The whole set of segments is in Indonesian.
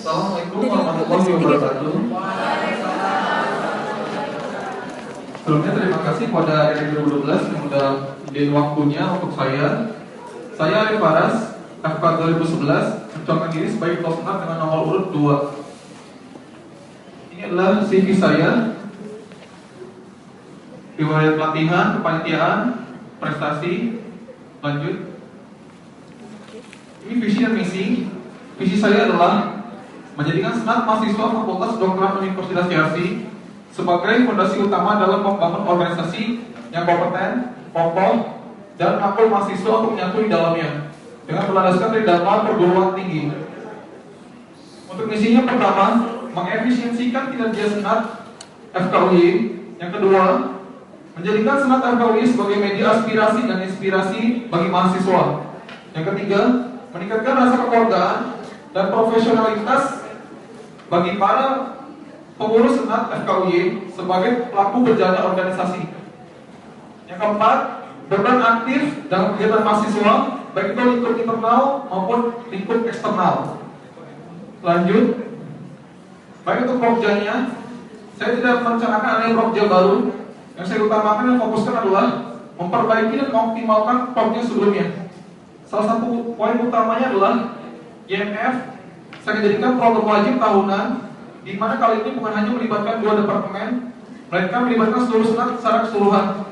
Assalamualaikum warahmatullahi wabarakatuh. Sebelumnya terima kasih kepada RI 2012 yang sudah memberi waktunya untuk saya. Saya Arif Faras, FK 2011, mencalonkan diri sebagai ketua senat dengan nomor urut 2. Ini adalah CV saya. Riwayat pelatihan, kepanitiaan, prestasi. Lanjut. Ini visi dan misi. Visi saya adalah menjadikan senat mahasiswa Fakultas Kedokteran Universitas Yarsi sebagai fondasi utama dalam membangun organisasi yang kompeten, kokoh, dan mampu mahasiswa untuk menyatu di dalamnya dengan berlandaskan dari dharma perguruan tinggi. Untuk misinya pertama, mengefisiensikan kinerja senat FKUI. Yang kedua, menjadikan senat FKUI sebagai media aspirasi dan inspirasi bagi mahasiswa. Yang ketiga, meningkatkan rasa kekeluargaan dan profesionalitas bagi para pengurus senat FKUI sebagai pelaku berjalannya organisasi. Yang keempat, berperan aktif dalam kegiatan mahasiswa baik itu lingkup internal maupun lingkup eksternal. Lanjut, baik untuk prokjanya, saya tidak merencanakan adanya prokja baru. Yang saya utamakan dan fokuskan adalah memperbaiki dan mengoptimalkan prokja sebelumnya. Salah satu poin utamanya adalah IMF. Saya jadikan program wajib tahunan, di mana kali ini bukan hanya melibatkan 2 departemen, melainkan melibatkan seluruh senat secara keseluruhan.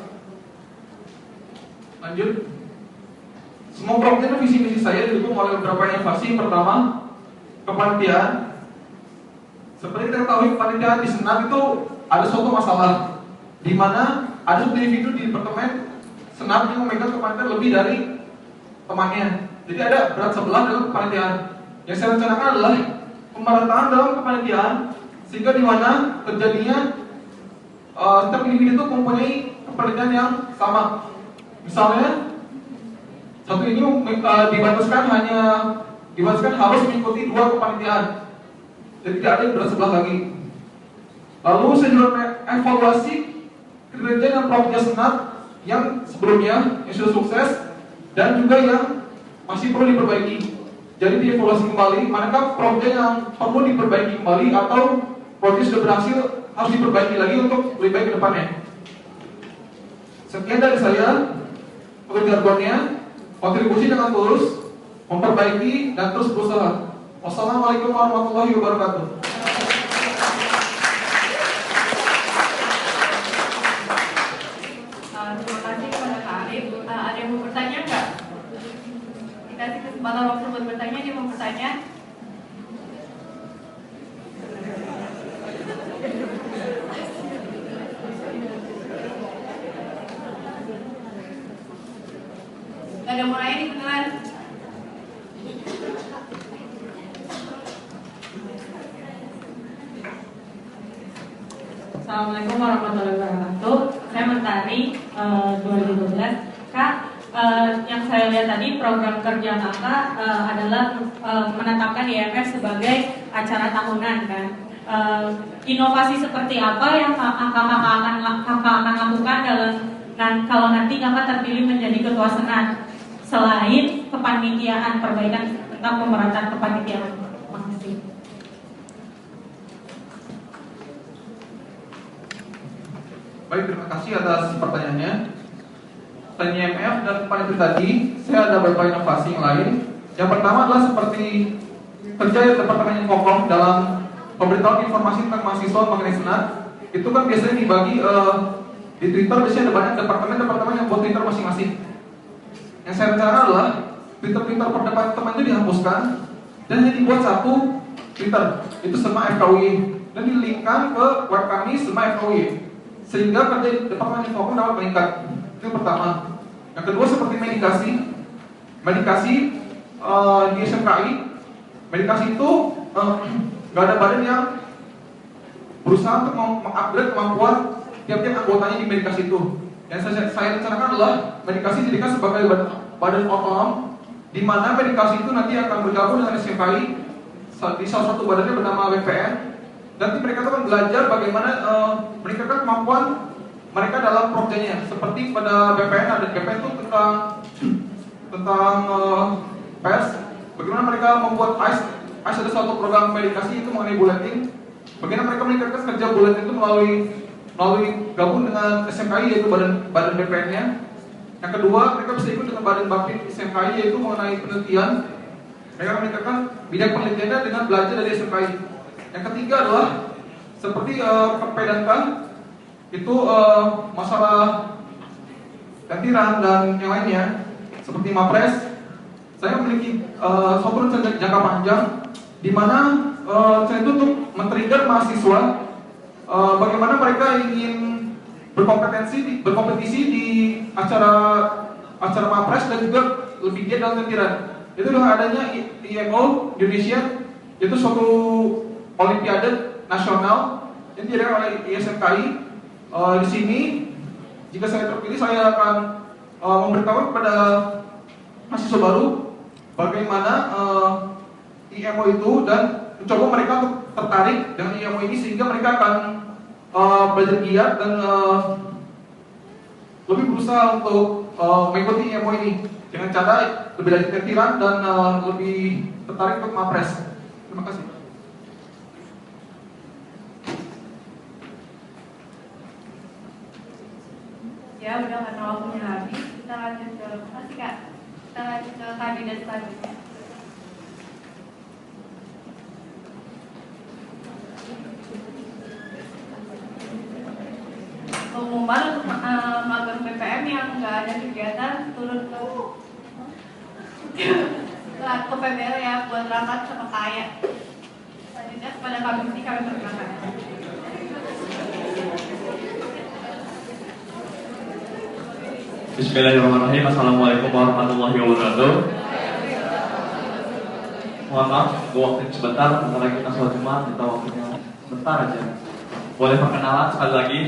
Lanjut. Semua program dan visi-misi saya didukung oleh beberapa inovasi. Pertama, kepanitiaan. Seperti kita ketahui, kepanitiaan di senat itu ada suatu masalah, di mana ada satu individu di departemen senat yang memegang kepanitiaan lebih dari temannya. Jadi ada berat sebelah dalam kepanitiaan. Yang saya rencanakan adalah pemerataan dalam kepanitiaan, sehingga di mana terjadinya setiap individu itu mempunyai kepanitiaan yang sama. Misalnya satu ini dibataskan harus mengikuti 2 kepanitiaan, jadi tidak ada yang berat sebelah lagi. Lalu saya juga evaluasi kinerja dan prokja senat yang sebelumnya yang sudah sukses dan juga yang masih perlu diperbaiki. Jadi dievaluasi kembali, manakah prokja yang perlu diperbaiki kembali atau prokja sudah berhasil harus diperbaiki lagi untuk lebih baik ke depannya. Sekian dari saya. Pekerjaannya kontribusi dengan tulus, memperbaiki dan terus berusaha. Wassalamualaikum warahmatullahi wabarakatuh. Terima kasih kepada Kak Arif. Ada yang mau bertanya nggak? Dikasih kesempatan waktu buat bertanya, dia mau bertanya. Gak ada mau nanya nih beneran. Assalamualaikum warahmatullahi wabarakatuh. Saya Mentari 2012. Kak, yang saya lihat tadi program kerja Kakak adalah menetapkan IMF sebagai acara tahunan kan. Inovasi seperti apa yang kakak akan lakukan kalau nanti kakak terpilih menjadi ketua senat selain kepanitiaan, perbaikan tentang pemerataan kepanitiaan? Makasih. Baik, terima kasih atas pertanyaannya. Selain IMF dan kepanitiaan tadi, saya ada beberapa inovasi yang lain. Yang pertama adalah seperti kerja departemen yang kokoh dalam pemberitahuan informasi tentang mahasiswa mengenai senat. Itu kan biasanya dibagi di Twitter, biasanya ada banyak departemen yang buat Twitter masing-masing. Yang saya rencanakan adalah Twitter per departemen itu dihapuskan dan hanya dibuat satu Twitter, itu SEMA FKUI, dan dilinkkan ke web kami SEMA FKUI, sehingga kerja departemen info dapat meningkat. Itu yang pertama. Yang kedua seperti medikasi di SMKI, medikasi itu nggak ada badan yang berusaha untuk mengupgrade kemampuan tiap-tiap anggotanya di medikasi itu. Yang saya rencanakan adalah medikasi dijadikan sebagai badan otonom, di mana medikasi itu nanti akan bergabung dengan SMKI di salah satu badannya bernama BPN. Nanti mereka akan belajar bagaimana meningkatkan kemampuan mereka dalam prokjanya. Seperti pada BPN ada BPN itu tentang pers, bagaimana mereka membuat ada suatu program medikasi itu mengenai bulletin. Bagaimana mereka meningkatkan kerja bulletin itu melalui gabung dengan SMKI yaitu badan BPN-nya. Yang kedua, mereka bisa ikut dengan badan Bapin SMKI yaitu mengenai penelitian. Mereka meningkatkan bidang penelitiannya dengan belajar dari SMKI. Yang ketiga adalah seperti kepedankan itu masalah gantiran dan yang lainnya seperti Mapres. Saya memiliki software jangka panjang di mana saya itu untuk men-trigger mahasiswa bagaimana mereka ingin berkompetisi di acara Mapres dan juga lebih giat dalam gantiran. Itu dengan adanya IMO Indonesia, itu suatu olimpiade nasional yang diadakan oleh ISMKI. Di sini jika saya terpilih, saya akan memberitahu kepada mahasiswa baru bagaimana IMO itu dan mencoba mereka untuk tertarik dengan IMO ini sehingga mereka akan belajar giat dan lebih berusaha untuk mengikuti IMO ini dengan cara lebih dari gantiran dan lebih tertarik untuk Mapres. Terima kasih. Ya udah karena waktunya habis, kita lanjut ke kasih Kak. Kita lanjut ke kandidat selanjutnya. Pengumuman untuk magang PPM yang nggak ada kegiatan turun ke PBL ya buat rapat sama kaya. Selanjutnya kepada kami perkenalkan. Bismillahirrahmanirrahim. Assalamualaikum warahmatullahi wabarakatuh. Mohon maaf, waktu sebentar, antara kita sholat Jumat, kita waktunya sebentar aja. Boleh perkenalan sekali lagi.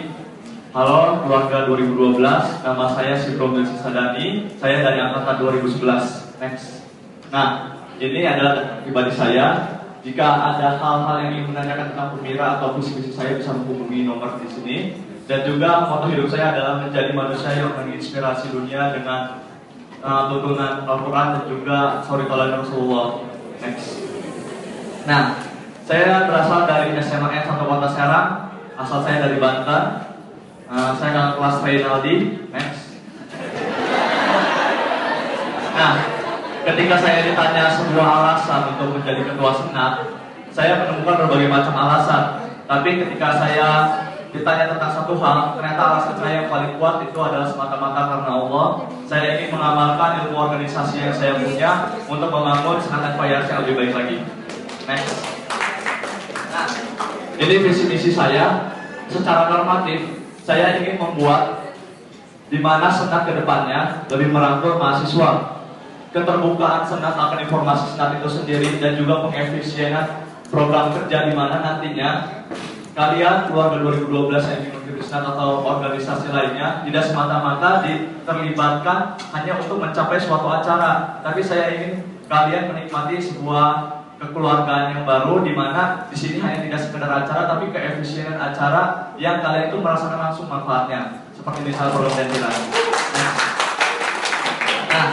Halo keluarga 2012, nama saya Sidro Belsi Sadani, saya dari angkatan 2011. Next. Nah, ini adalah pribadi saya. Jika ada hal-hal yang ingin menanyakan tentang Pemira atau visi-visi saya, bisa menghubungi nomor di sini. Dan juga moto hidup saya adalah menjadi manusia yang menginspirasi dunia dengan tuntunan Al-Quran dan juga Sauriqalan Rasulullah. Next. Nah, saya berasal dari SMA N 1 Kota Serang, asal saya dari Banten. Saya kakak kelas Reynaldi. Next. Nah, ketika saya ditanya sebuah alasan untuk menjadi ketua senat, saya menemukan berbagai macam alasan. Tapi ketika saya ditanya tentang satu hal, ternyata alasan saya yang paling kuat itu adalah semata-mata karena Allah. Saya ingin mengamalkan ilmu organisasi yang saya punya untuk membangun senat FIRC yang lebih baik lagi. Next. Nah, jadi visi misi saya secara normatif, saya ingin membuat di mana senat kedepannya lebih merangkul mahasiswa. Keterbukaan senat akan informasi senat itu sendiri dan juga pengefisienan program kerja di mana nantinya kalian keluarga 2012 yang mengikuti senat atau organisasi lainnya tidak semata-mata terlibatkan hanya untuk mencapai suatu acara, tapi saya ingin kalian menikmati sebuah kekeluargaan yang baru di mana di sini hanya tidak sekedar acara tapi keefisienan acara yang kalian itu merasakan langsung manfaatnya seperti misalnya program gantiran. Nah,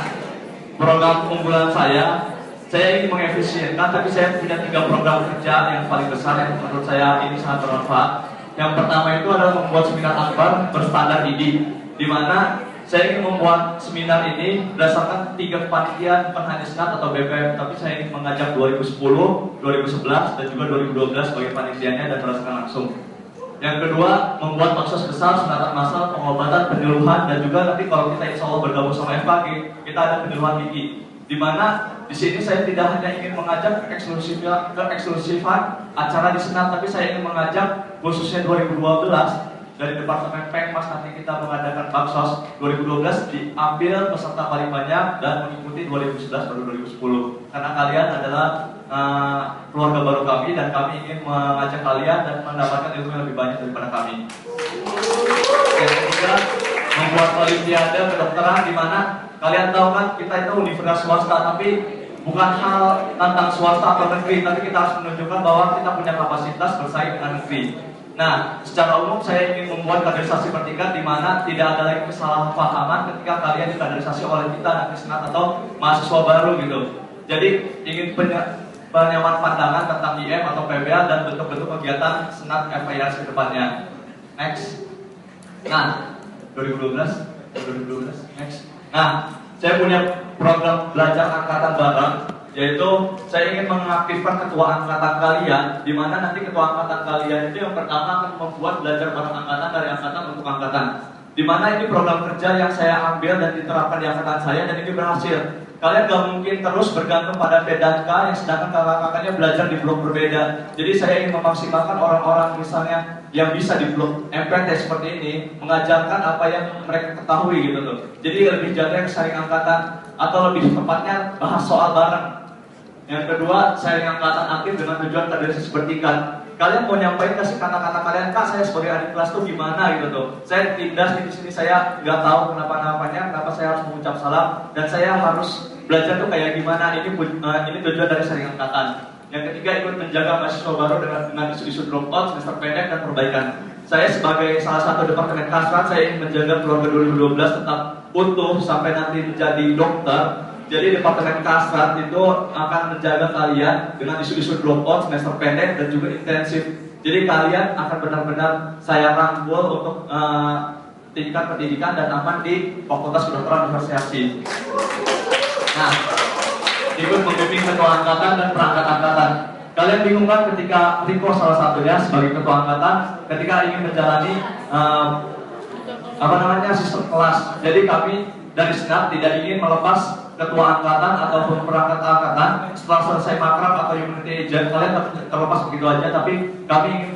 program unggulan saya ingin mengefisienkan, tapi saya punya 3 program kerja yang paling besar yang menurut saya ini sangat bermanfaat. Yang pertama itu adalah membuat seminar akbar berstandar ID, di mana saya ingin membuat seminar ini berdasarkan 3 kepanitiaan, bukan hanya senat atau BPM, tapi saya ingin mengajak 2010, 2011, dan juga 2012 sebagai panitianya dan merasakan langsung. Yang kedua, membuat baksos besar, sunatan massal, pengobatan, penyuluhan, dan juga nanti kalau kita insya Allah bergabung sama FKG, kita ada penyuluhan gigi. Di mana di sini saya tidak hanya ingin mengajak keeksklusifan acara di senat, tapi saya ingin mengajak khususnya 2012 dari Departemen Pengmas nanti kita mengadakan baksos 2012 diambil peserta paling banyak dan mengikuti 2011 baru 2010 karena kalian adalah keluarga baru kami dan kami ingin mengajak kalian dan mendapatkan ilmu yang lebih banyak daripada kami. Yang ketiga, membuat olimpiade kedokteran di mana kalian tahu kan kita itu universitas swasta tapi bukan hal tentang swasta atau negeri, tapi kita harus menunjukkan bahwa kita punya kapasitas bersaing dengan negeri. Nah, secara umum saya ingin membuat kaderisasi bertingkat di mana tidak ada lagi kesalahpahaman ketika kalian dikaderisasi oleh kita nanti senat atau mahasiswa baru gitu. Jadi ingin penyamaan pandangan tentang IM atau PBA dan bentuk-bentuk kegiatan senat FIRC ke depannya. Next. Nah, 2012, next. Nah, saya punya program belajar angkatan bareng, yaitu saya ingin mengaktifkan ketua angkatan kalian, di mana nanti ketua angkatan kalian itu yang pertama akan membuat belajar bareng angkatan dari angkatan untuk angkatan. Di mana ini program kerja yang saya ambil dan diterapkan di angkatan saya dan ini berhasil. Kalian gak mungkin terus bergantung pada P dan K yang sedangkan kakak-kakaknya belajar di blok berbeda. Jadi saya ingin memaksimalkan orang-orang misalnya yang bisa di blok MPT seperti ini mengajarkan apa yang mereka ketahui gitu loh. Jadi lebih jaga sharing angkatan atau lebih tepatnya bahas soal bareng. Yang kedua, sharing angkatan aktif dengan tujuan kaderisasi bertingkat. Kalian mau nyampaikan kasih kata-kata kalian, Kak, saya sebagai adik kelas tuh gimana gitu tuh. Saya tindas di sini, saya nggak tahu kenapa-napanya, kenapa saya harus mengucap salam dan saya harus belajar tuh kayak gimana. Ini tujuan dari sharing angkatan. Yang ketiga, ikut menjaga mahasiswa baru dengan isu-isu dropout, semester pendek dan perbaikan. Saya sebagai salah satu departemen kasrat, saya ingin menjaga keluarga 2012 tetap utuh sampai nanti menjadi dokter. Jadi departemen kasrat itu akan menjaga kalian dengan isu-isu dropout, semester pendek dan juga intensif. Jadi kalian akan benar-benar saya rangkul untuk tingkat pendidikan dan aman di Fakultas Kedokteran Universitas. Nah, ikut membimbing ketua angkatan dan perangkat angkatan. Kalian bingung kan ketika Riko salah satunya sebagai ketua angkatan ketika ingin menjalani sistem kelas. Jadi kami dari senat tidak ingin melepas ketua angkatan ataupun perangkat angkatan setelah selesai makrab atau humanity agent. Kalian terlepas begitu aja, tapi kami ingin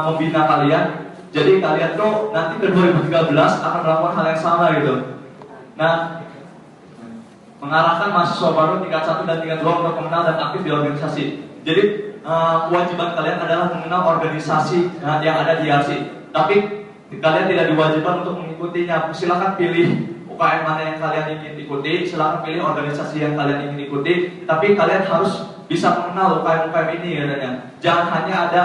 membina kalian. Jadi kalian tuh nanti ke 2013 akan melakukan hal yang sama gitu. Nah, mengarahkan mahasiswa baru tingkat 1 dan tingkat 2 untuk mengenal dan aktif di organisasi. Jadi kewajiban kalian adalah mengenal organisasi yang ada di IRC. Tapi kalian tidak diwajibkan untuk mengikutinya. Silakan pilih UKM mana yang kalian ingin ikuti, silakan pilih organisasi yang kalian ingin ikuti. Tapi kalian harus bisa mengenal UKM-UKM ini katanya. Jangan hanya ada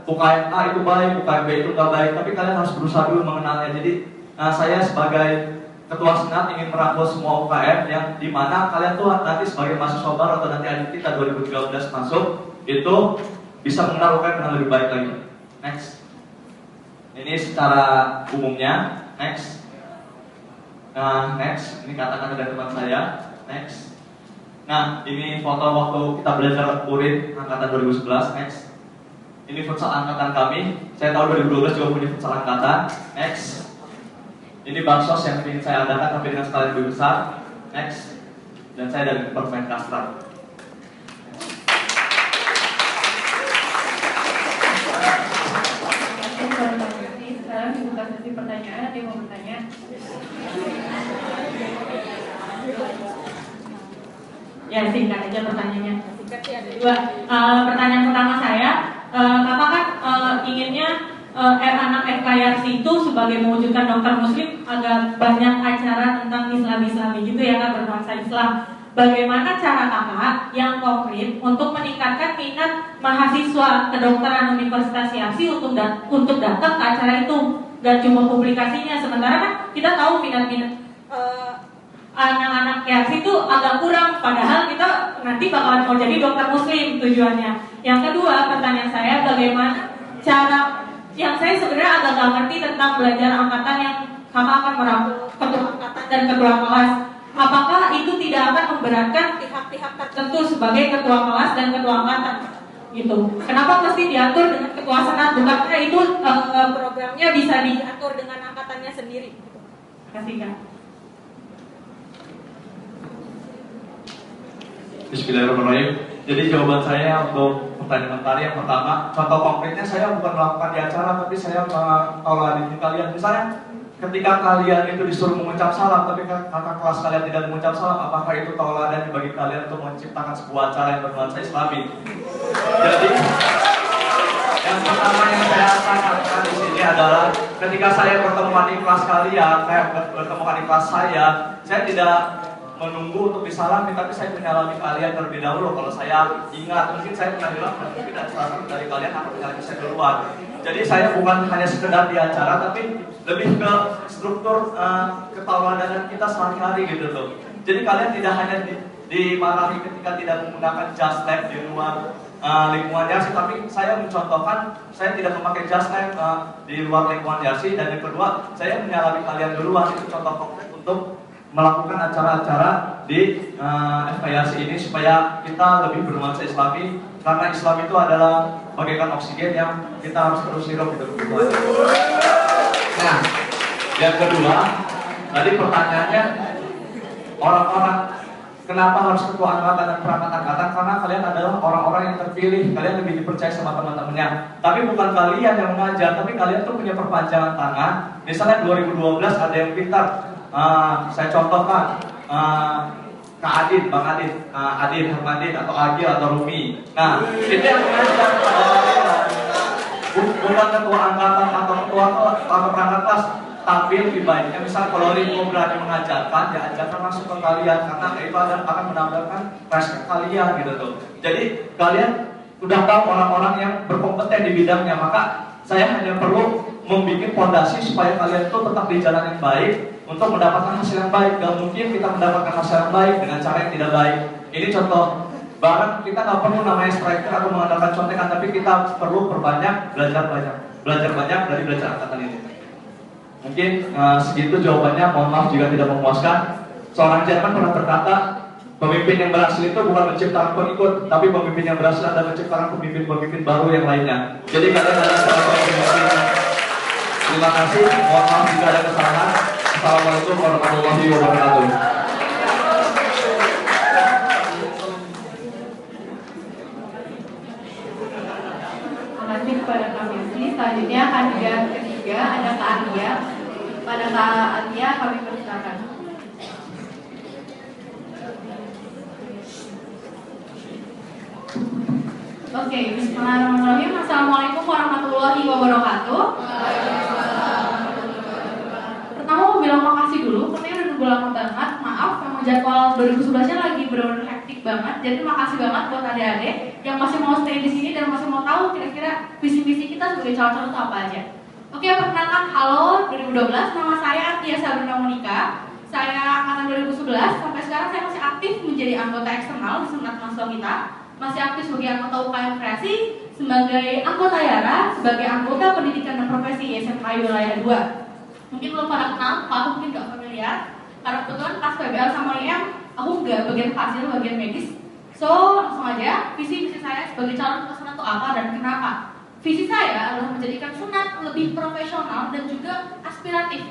UKM A itu baik, UKM B itu nggak baik, tapi kalian harus berusaha dulu mengenalnya. Jadi saya sebagai Ketua Senat ingin merangkul semua UKM yang dimana kalian tuh nanti sebagai mahasiswa baru atau nanti adik kita 2013 masuk itu bisa mengenal UKM dengan lebih baik lagi. Next. Ini secara umumnya. Next. Nah, next. Ini kata-kata dari teman saya. Next. Nah, ini foto waktu kita belajar URIN angkatan 2011. Next. Ini futsal angkatan kami. Saya tahu 2012 juga punya futsal angkatan. Next. Ini baksos yang ingin saya adakan tapi dengan skala lebih besar. Next. Dan saya dari Departemen Kastra. Sekarang dibuka sesi pertanyaan. Ada yang mau bertanya? Ya, singkat aja pertanyaannya. Singkat sih ada dua. Pertanyaan pertama saya, Kakak kan inginnya anak FKIRC itu sebagai mewujudkan dokter muslim agak banyak acara tentang Islam-Islami gitu ya Kak, berbahasa Islam. Bagaimana cara Kakak yang konkret untuk meningkatkan minat mahasiswa kedokteran Universitas IARSI untuk datang ke acara itu dan cuma publikasinya, sementara kan kita tahu minat-minat anak-anak IARSI itu agak kurang, padahal kita nanti bakalan mau jadi dokter muslim tujuannya. Yang kedua, pertanyaan saya, bagaimana cara yang saya sebenarnya agak gak ngerti tentang belajar angkatan yang Kakak akan merangkul ketua angkatan dan ketua kelas. Apakah itu tidak akan memberatkan pihak-pihak tertentu sebagai ketua kelas dan ketua angkatan? Gitu. Kenapa mesti diatur dengan ketua senat? Bukankah itu programnya bisa diatur dengan angkatannya sendiri? Terima kasih Kak. Bismillahirrahmanirrahim. Jadi jawaban saya untuk pertanyaan tadi yang pertama, contoh konkretnya saya bukan melakukan di acara, tapi saya mengaudit kalian. Misalnya, ketika kalian itu disuruh mengucap salam, tapi kakak kelas kalian tidak mengucap salam, apakah itu tauladan bagi kalian untuk menciptakan sebuah acara yang bernuansa Islami? Jadi, yang pertama yang saya katakan di sini adalah ketika saya bertemu adik kelas kalian, bertemu adik kelas saya tidak menunggu untuk disalami, tapi saya menyalami kalian terlebih dahulu. Kalau saya ingat, mungkin saya pernah bilang, mungkin tidak salah dari kalian akan menyalami saya duluan. Jadi saya bukan hanya sekedar di acara, tapi lebih ke struktur ketauladanan kita sehari-hari gitu tuh. Jadi kalian tidak hanya dimarahi ketika tidak menggunakan jas lab di luar lingkungan Yarsi, tapi saya mencontohkan saya tidak memakai jas lab di luar lingkungan Yarsi, dan yang kedua saya menyalami kalian duluan. Itu contoh konkret untuk melakukan acara-acara di FKYRC ini supaya kita lebih bernuansa Islami, karena Islam itu adalah bagaikan oksigen yang kita harus terus hirup gitu. Nah, yang kedua tadi pertanyaannya orang-orang kenapa harus ketua angkatan dan perangkat angkatan? Karena kalian adalah orang-orang yang terpilih, kalian lebih dipercaya sama teman-temannya. Tapi bukan kalian yang mengajar, tapi kalian tuh punya perpanjangan tangan. Misalnya 2012 ada yang pintar. Saya contohkan Kak Adin, Bang Adin, Adin Hermadin atau Agil atau Rumi. Nah, itu yang mengajar bukan ketua angkatan atau ketua atau perangkat kelas, tapi lebih baiknya misal kalau Ringo berani mengajarkan, ya ajarkan langsung ke kalian, karena itu akan menambahkan respect kalian gitu tuh. Jadi kalian udah tahu orang-orang yang berkompeten di bidangnya, maka saya hanya perlu membuat fondasi supaya kalian tuh tetap di jalan yang baik untuk mendapatkan hasil yang baik. Gak mungkin kita mendapatkan hasil yang baik dengan cara yang tidak baik. Ini contoh barang, kita nggak perlu namanya striker atau mengandalkan contekan, tapi kita perlu perbanyak, belajar banyak dari belajar angkatan ini. Mungkin segitu jawabannya. Mohon maaf jika tidak memuaskan. Seorang Jerman pernah berkata, pemimpin yang berhasil itu bukan menciptakan pengikut, tapi pemimpin yang berhasil adalah menciptakan pemimpin-pemimpin baru yang lainnya. Jadi kalian adalah seorang pemimpin. Terima kasih. Mohon maaf jika ada kesalahan. Assalamualaikum warahmatullahi wabarakatuh. Terima kasih kepada Kak Messi. Selanjutnya kandidat ketiga ada Kak Alia. Pada Kak Alia kami persilakan. Oke, bismillahirrahmanirrahim. Assalamualaikum warahmatullahi wabarakatuh. Pertama mau bilang makasih dulu, karena udah nunggu lama banget. Maaf, memang jadwal 2011-nya lagi benar-benar hektik banget. Jadi makasih banget buat adik-adik yang masih mau stay di sini dan masih mau tahu kira-kira visi-misi kita sebagai calon-calon itu apa aja. Oke, perkenalkan, halo 2012, nama saya Artia Sabrina Monika. Saya angkatan 2011, sampai sekarang saya masih aktif menjadi anggota eksternal di Senat Mahasiswa kita. Masih aktif sebagai anggota UKM Kreasi, sebagai anggota YARA, sebagai anggota pendidikan dan profesi SMKI Wilayah 2. Mungkin belum pada kenal, aku mungkin gak familiar, karena kebetulan pas PBL sama IM, aku nggak bagian hasil, bagian medis. So, langsung aja, visi-misi saya sebagai calon ketua Senat itu apa dan kenapa? Visi saya adalah menjadikan Senat lebih profesional dan juga aspiratif.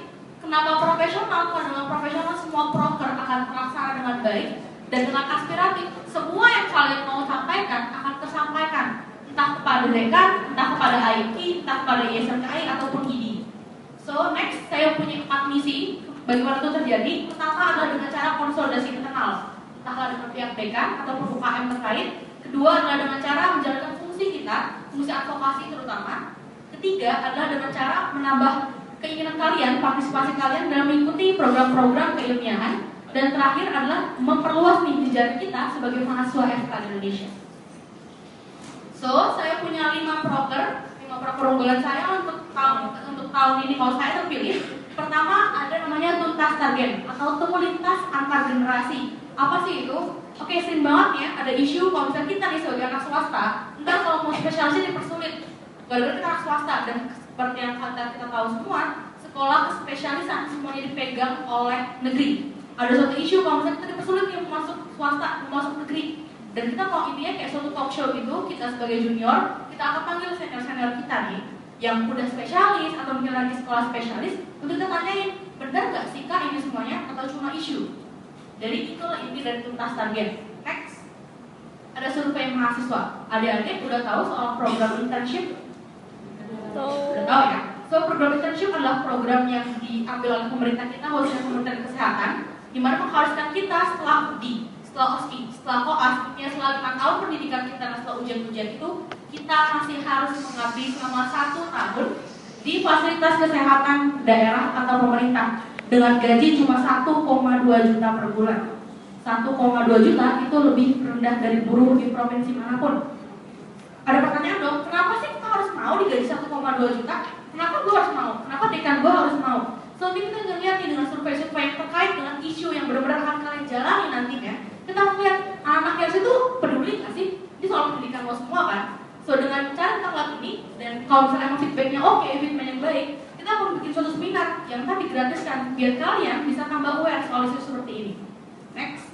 Kenapa profesional? Karena dengan profesional semua proker akan terlaksana dengan baik, dan dengan aspiratif, semua yang kalian mau sampaikan akan tersampaikan, entah kepada dekan, entah kepada IT, entah kepada ISMKI ataupun ID. So next, saya punya 4 misi bagaimana itu terjadi. Pertama adalah dengan cara konsolidasi internal, entahlah dengan pihak dekan ataupun UKM terkait. Kedua adalah dengan cara menjalankan fungsi kita, fungsi advokasi terutama. Ketiga adalah dengan cara menambah keinginan kalian, partisipasi kalian dalam mengikuti program-program keilmiahan. Dan terakhir adalah memperluas nih jejaring kita sebagai mahasiswa FK di Indonesia. So, saya punya 5 proker unggulan saya untuk tahun ini kalau saya terpilih. Pertama ada namanya tuntas target atau temu lintas antar generasi. Apa sih itu? Oke, sering banget ya ada isu kalau misalnya kita nih sebagai anak swasta, ntar kalau mau spesialisnya dipersulit. Gara-gara kita anak swasta dan seperti yang kita tahu semua, sekolah spesialisan semuanya dipegang oleh negeri. Ada suatu isu kalau misalnya kita dipersulit yang masuk swasta, masuk negeri, dan kita mau intinya kayak suatu talk show gitu, kita sebagai junior, kita akan panggil senior-senior kita nih yang udah spesialis atau mungkin lagi sekolah spesialis untuk kita tanyain, benar nggak sih kak ini semuanya atau cuma isu? Jadi itulah inti dari tuntas target. Next, ada survei mahasiswa. Adik-adik udah tahu soal program internship? Udah tahu ya? So program internship adalah program yang diambil oleh pemerintah kita, khususnya Kementerian Kesehatan, di mana mengharuskan kita setelah UDI, setelah OSCI, setelah KOAS, ya setelah 5 tahun pendidikan kita dan setelah ujian-ujian itu, kita masih harus mengabdi selama 1 tahun di fasilitas kesehatan daerah atau pemerintah dengan gaji cuma 1,2 juta per bulan. 1,2 juta itu lebih rendah dari buruh di provinsi manapun. Ada pertanyaan dong, kenapa sih kita harus mau digaji 1,2 juta? Kenapa gue harus mau? Kenapa dekan gue harus mau? So, ini kita ngeliat nih dengan survei-survei yang terkait dengan isu yang benar-benar akan kalian jalani nantinya. Kita kita melihat anak-anak yang itu peduli nggak sih? Ini soal pendidikan lo semua kan. So dengan cara kita ngeliat ini, dan kalau misalnya emang feedbacknya oke, feedbacknya baik, kita akan bikin suatu seminar yang tadi gratiskan biar kalian bisa tambah aware soal isu seperti ini. Next,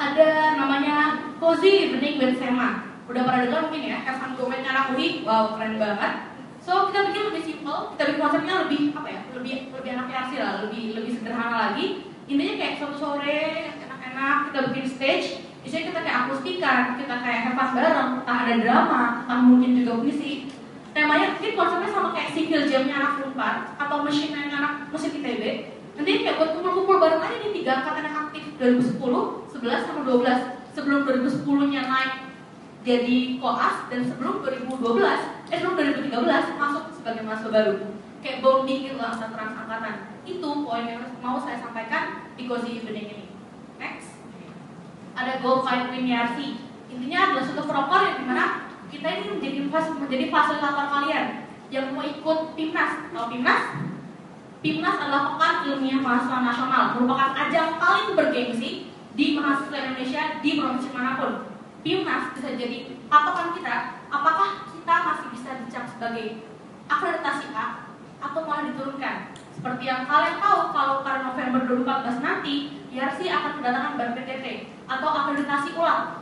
ada namanya Cozy Evening with Sema. Udah pernah dengar mungkin ya, Evan Gomez anak UI, wow keren banget. So kita bikin lebih simple, kita bikin konsepnya lebih apa ya, lebih anak kreasi lah, lebih sederhana lagi. Intinya kayak suatu sore enak-enak kita bikin stage, biasanya kita kayak akustikan, kita kayak have fun bareng, entah ada drama, entah mungkin juga puisi. Temanya mungkin konsepnya sama kayak single jamnya anak Unpar atau mesinnya anak musik ITB. Nanti kayak buat kumpul-kumpul bareng aja nih 3 angkatan yang aktif 2010, 11 sama 12. Sebelum 2010-nya naik jadi koas dan sebelum 2013 masuk sebagai mahasiswa baru. Kayak bonding gitu lah antar angkatan. Itu poin yang mau saya sampaikan di Cozy Evening ini. Next, ada Go Fight Win YRC. Intinya adalah suatu proker yang dimana kita ini menjadi fasilitator kalian yang mau ikut PIMNAS. Kalau PIMNAS adalah Pekan Ilmiah Mahasiswa Nasional, merupakan ajang paling bergengsi di mahasiswa Indonesia di provinsi manapun. PIMNAS bisa jadi patokan kita, apakah kita masih bisa dicap sebagai akreditasi A atau malah diturunkan. Seperti yang kalian tahu, kalau pada November 2014 nanti, YRC akan kedatangan BPTT atau akreditasi ulang.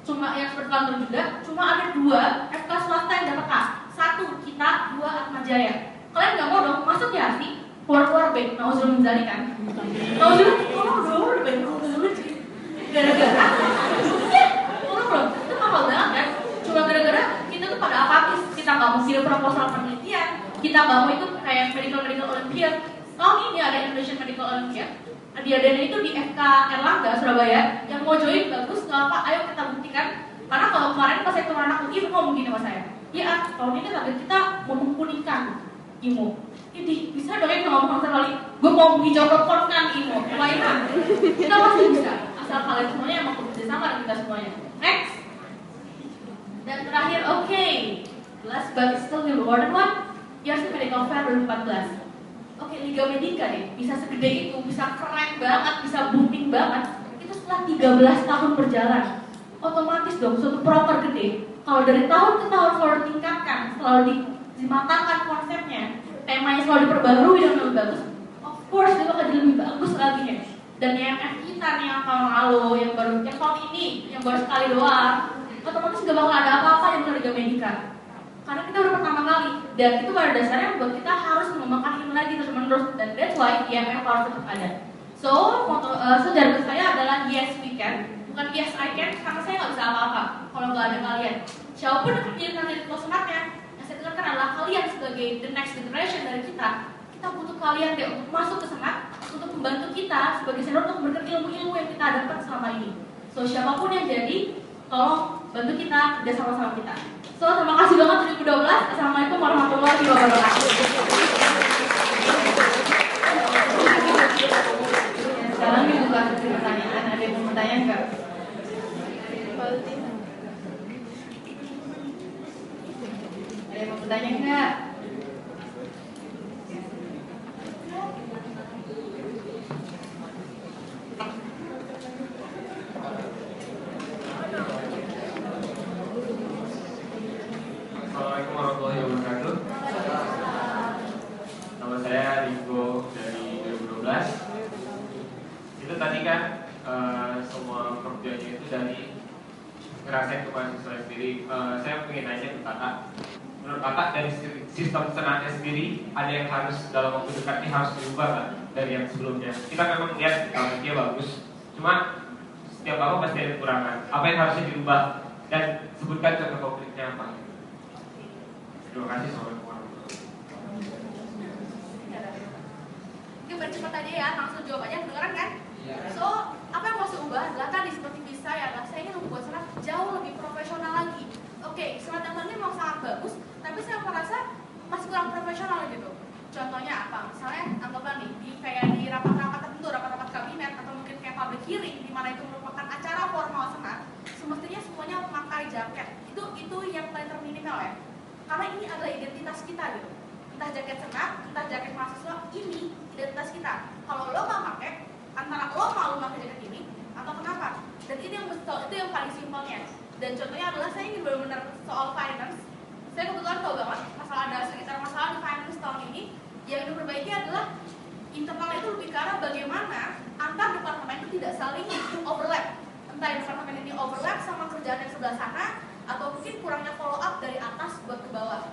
Cuma yang seperti kantor juga, cuma ada 2 FK swasta yang dapat A. 1 kita, 2 Atma Jaya. Kalian nggak mau dong masuk YRC, keluar B, nauzubillah min dzalik kan? Nauzubillah B, gara-gara itu mahal banget kan? Cuma gara-gara kita tuh pada apatis, kita nggak mau kirim proposal penelitian, kita nggak mau ikut kayak medical Olympiad. Tahun ini ada Indonesian Medical Olympiad, diadain itu di FK Erlangga Surabaya. Yang mau join bagus, nggak apa, ayo kita buktikan. Karena kalau kemarin pas saya turun anak UI ngomong gini sama saya, ya tahun ini target kita mau mempuningkan IMO. Ini bisa dong ya ngomong sekali, gue mau hijau kan IMO, lumayan. Kita pasti bisa, asal kalian semuanya emang bekerja sama dengan kita semuanya. Next. Dan terakhir, last but still the important one, YRC Medical Fair 2014. Liga Medika deh, bisa segede itu, bisa keren banget, bisa booming banget. Itu setelah 13 tahun berjalan. Otomatis dong, suatu proker gede. Kalau dari tahun ke tahun selalu ditingkatkan, selalu dimatangkan konsepnya, temanya selalu diperbarui dan lebih bagus. Of course, dia bakal jadi lebih bagus lagi ya. Dan YMF kita nih yang tahun lalu, yang tahun ini, yang baru sekali doang, otomatis gak bakal ada apa-apa yang ke Liga Medika. Karena kita udah pertama kali, dan itu pada dasarnya buat kita harus mengembangkan ini lagi terus-menerus, dan that's why YMF harus tetap ada. So jargon saya adalah yes we can, bukan yes I can, karena saya nggak bisa apa-apa kalau nggak ada kalian. Siapapun yang menjadi kandidat senatnya, yang saya tekankan adalah kalian sebagai the next generation dari kita. Kita butuh kalian deh untuk masuk ke senat, untuk membantu kita sebagai senior untuk memberikan ilmu-ilmu yang kita dapat selama ini. So siapapun yang jadi, tolong bantu kita kerja sama-sama kita. So, terima kasih banget 2012. Assalamualaikum warahmatullahi wabarakatuh. Sekarang dibuka sesi pertanyaan. Ada yang mau bertanya nggak? Ada yang mau bertanya nggak? Assalamualaikum warahmatullahi wabarakatuh. Nama saya Ringo dari 2012. Itu tadi kan semua kerjanya itu dari ngerasain ke mahasiswa sendiri. Saya ingin nanya ke kakak, menurut kakak dari sistem senatnya sendiri ada yang harus dalam waktu dekat ini harus diubah kan dari yang sebelumnya? Kita memang lihat dia bagus, cuma setiap apa pasti ada kekurangan. Apa yang harusnya dirubah dan sebutkan contoh konkretnya apa? Terima kasih. Assalamualaikum warahmatullahi Oke, bercepat aja ya, langsung jawab aja, kedengeran kan? So, apa yang mau saya ubah adalah tadi seperti bisa ya, saya ingin membuat senat jauh lebih profesional lagi. Oke, senat yang tadi memang sangat bagus, tapi saya merasa masih kurang profesional gitu. Contohnya apa? Misalnya, anggaplah nih, kayak di rapat-rapat tertentu, rapat-rapat kabinet, atau mungkin kayak public hearing, di mana itu merupakan acara formal senat, semestinya semuanya memakai jaket. Itu yang paling terminimal ya. Karena ini adalah identitas kita gitu. Entah jaket senat, entah jaket mahasiswa, ini identitas kita. Kalau lo nggak pakai, antara lo malu pakai jaket ini, atau kenapa? Dan itu yang paling simpelnya. Dan contohnya adalah saya ingin benar-benar soal finance. Saya kebetulan tahu banget ada sekitar masalah di finance tahun ini. Yang diperbaiki adalah internal itu lebih ke arah bagaimana antar departemen itu tidak saling overlap. Entah departemen ini overlap sama kerjaan yang sebelah sana, atau mungkin kurangnya follow up dari atas buat ke bawah.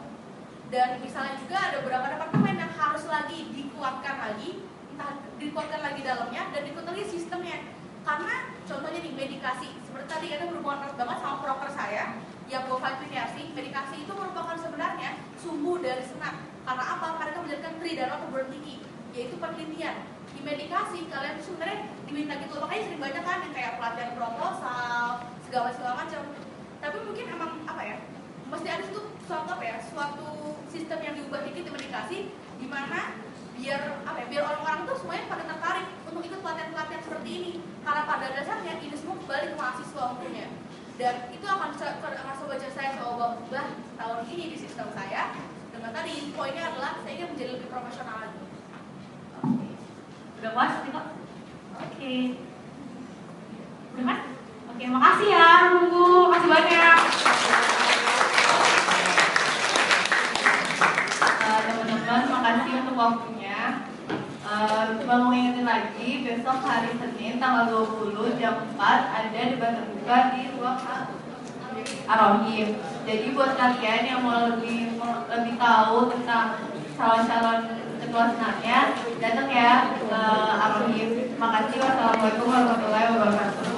Dan misalnya juga ada beberapa departemen yang harus lagi dikuatkan lagi, entah dikuatkan lagi dalamnya dan dikuatkan lagi sistemnya. Karena contohnya di medikasi, seperti tadi kita berhubungan erat banget sama proker saya yang klarifikasi, medikasi itu merupakan sebenarnya sumbu dari senat. Karena apa? Mereka menjadikan tridharma perguruan tinggi, yaitu penelitian. Di medikasi kalian sebenarnya diminta gitu, makanya sering banyak kan yang kayak pelatihan proposal, segala macam. Tapi mungkin emang apa ya? Mesti ada suatu sistem yang diubah dikit di medikasi, di mana biar orang-orang tuh semuanya pada tertarik untuk ikut pelatihan-pelatihan seperti ini. Karena pada dasarnya ini semua kembali ke mahasiswa umumnya. Dan itu akan coba saya coba ubah tahun ini di sistem saya. Dengan tadi poinnya adalah saya ingin menjadi lebih profesional lagi. Oke. Udah puas nih kok? Oke. Udah mas? Oke, makasih ya nunggu. Makasih banyak. Teman-teman, makasih untuk waktunya. Coba mau ingetin lagi, besok hari Senin tanggal 20 jam 4 ada debat terbuka di ruang Arohim. Jadi buat kalian yang mau lebih tahu tentang calon-calon ketua senatnya, datang ya ke Arohim. Terima kasih. Wassalamualaikum warahmatullahi wabarakatuh.